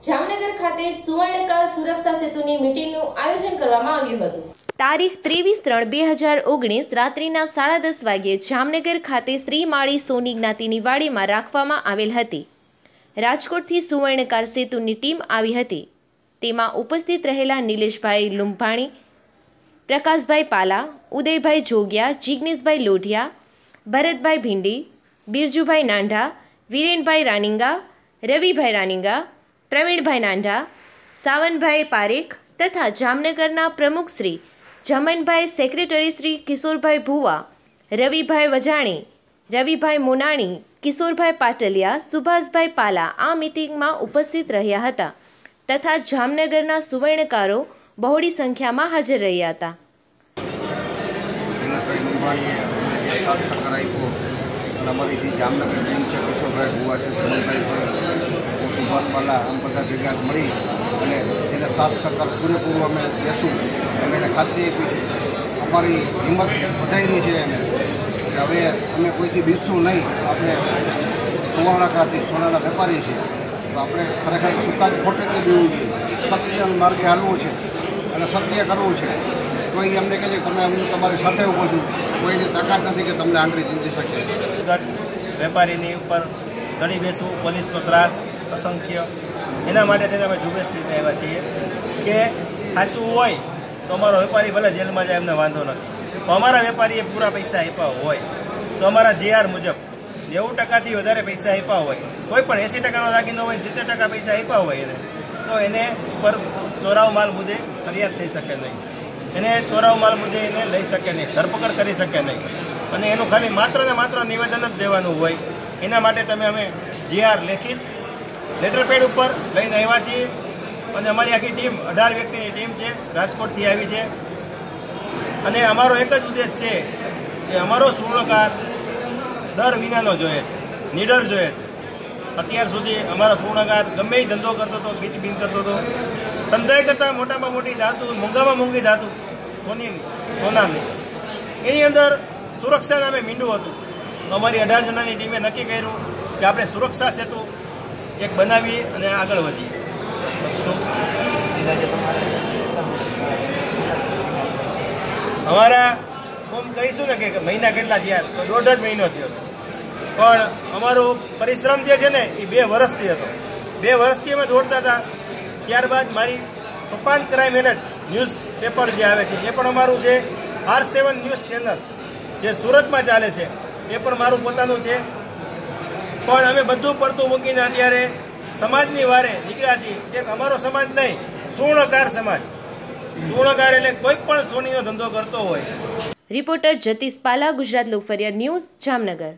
જામનગર ખાતે સુવર્ણકાર સુરક્ષા સેતુની મીટિંગનું આયોજન કરવામાં આવ્યું હતું। તારીખ 23/3/2019 રાત્રિના 10:30 વાગ્યે જામનગર ખાતે શ્રી માળી સોની જ્ઞાતિની વાડીમાં રાખવામાં આવેલ હતી। રાજકોટથી સુવર્ણકાર સેતુની ટીમ આવી હતી। તેમાં ઉપસ્થિત રહેલા નિલેશભાઈ લુંભાણી, પ્રકાશભાઈ પાલા, ઉદયભાઈ જોગિયા, જિગ્નેશભાઈ લોઢિયા, ભરતભાઈ ભીંડી, બિરજુભાઈ નાંઢા, વિરેનભાઈ રાણીંગા, રવિભાઈ રાણીંગા, પ્રવીણભાઈ નાંઢા, સાવનભાઈ પારેખ તથા જામનગરના પ્રમુખ શ્રી જમનભાઈ, સેક્રેટરી શ્રી કિશોરભાઈ ભુવા, રવિભાઈ વજાણી, રવિભાઈ મોનાણી, કિશોરભાઈ પાટલિયા, સુભાષભાઈ પાલા આ મીટિંગમાં ઉપસ્થિત રહ્યા હતા તથા જામનગરના સુવર્ણકારો બહોળી સંખ્યામાં હાજર રહ્યા હતા। हमारी जी जामनगर टीम से किशोरभाई भुआ से सुभाष पाला आम बधा भेगा मળી અને એને સાથ સહકાર પૂરેપૂરો અમે દેશું। અમે એને ખાતરી આપી છે, અમારી હિંમત વધારી રહી છે એને કે હવે અમે કોઈથી બીસશું નહીં। આપણે સુવર્ણકારથી સોનાના વેપારી છે તો આપણે ખરેખર સુકાન ખોટેથી દેવું જોઈએ, સત્ય માર્ગે હાલવું છે અને સત્ય કરવું છે। તો એ અમને કહે છે કે તમે હું તમારી સાથે ઊભો છું, કોઈની તાકાત નથી કે તમને આંતરી ચીંધી શકે। વેપારીની ઉપર ચડી બેસવું, પોલીસનો ત્રાસ અસંખ્ય, એના માટે થઈને અમે ઝુંબેશ લીધે આવ્યા છીએ કે સાચું હોય તો અમારો વેપારી ભલે જેલમાં જાય એમને વાંધો નથી, તો અમારા વેપારીએ પૂરા પૈસા આપ્યા હોય તો અમારા JR મુજબ 90%થી વધારે પૈસા આપ્યા હોય, કોઈ પણ 80%નો દાગીનો હોય, 70% પૈસા આપ્યા હોય એને, તો એને ઉપર ચોરાવ માલ મુદ્દે ફરિયાદ થઈ શકે નહીં, એને ચોરાવ માલ મુદ્દે એને લઈ શકે નહીં, ધરપકડ કરી શકે નહીં અને એનું ખાલી માત્ર ને માત્ર નિવેદન જ દેવાનું હોય। એના માટે તમે અમે JR લેખિત લેટર પેડ ઉપર લઈને આવ્યા છીએ અને અમારી આખી ટીમ 18 વ્યક્તિની ટીમ છે, રાજકોટથી આવી છે અને અમારો એક જ ઉદ્દેશ છે કે અમારો સુવર્ણકાર ડર વિનાનો જોઈએ છે, નિડર જોઈએ છે। અત્યાર સુધી અમારો સુવર્ણકાર ગમે એ ધંધો કરતો હતો, બીન કરતો હતો, સંધાઈ કરતાં મોટામાં મોટી ધાતુ, મોંઘામાં મોંઘી ધાતુ સોનાની, એની અંદર સુરક્ષા નામે મીંડું હતું। તો અમારી 18 જણાની ટીમે નક્કી કર્યું કે આપણે સુરક્ષા સેતુ એક બનાવી અને આગળ વધીએ। અમારા હું કહીશું ને કે મહિના કેટલા થયા, તો 1.5 મહિનો થયો હતો, પણ અમારો પરિશ્રમ જે છે ને એ 2 વર્ષથી હતો। 2 વર્ષથી અમે દોડતા હતા। ત્યારબાદ મારી સોપાન ક્રાઇમ એલર્ટ ન્યૂઝ પેપર જે આવે છે એ પણ અમારું છે, R7 ન્યૂઝ ચેનલ જે સુરતમાં ચાલે છે એ પણ મારું પોતાનું છે। પણ અમે બધું પડતું મૂકીને અત્યારે સમાજની વારે નીકળ્યા છીએ। એક અમારો સમાજ નહીં, સુવર્ણકાર સમાજ। સુવર્ણકાર એટલે કોઈ પણ સોનીનો ધંધો કરતો હોય। રિપોર્ટર જતીશ પાલા, ગુજરાત લોક ફરિયાદ ન્યૂઝ, જામનગર।